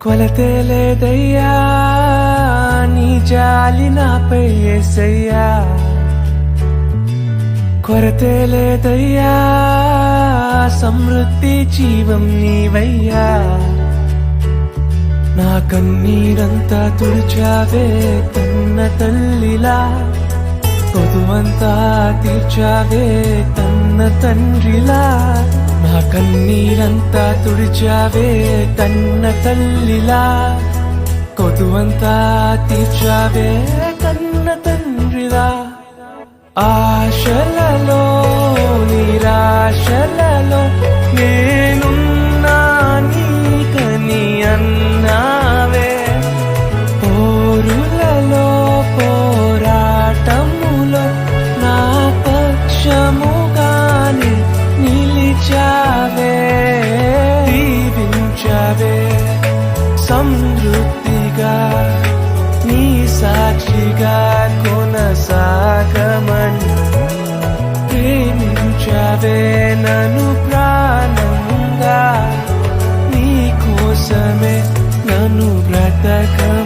కొలతే లేదయ్యా నీ జాలి నాపై యేసయ్యా, కొరతే లేదయ్యా సమృద్ధి జీవం నీవయ్యా. నా కన్నీరంతా తుడిచావే కన్న తల్లిలా, కొదువంతా తీర్చావే కన్న తండ్రిలా. నా కన్నీరంతా తుడిచావే కన్న తల్లిలా, కొదువంతా తీర్చావే కన్న తండ్రిలా. ఆశలలో నిరాశలలో నేనున్నా నీకని అన్నావే, పోరులలో పోరాటములో నా పక్షముగానే నిలిచావే. దీవించావే సమృద్ధిగా నీ సాక్షిగా కొనసాగమని, ప్రేమించావే నన్ను ప్రాణంగా, నీ కోసమే నన్ను బ్రతకమని.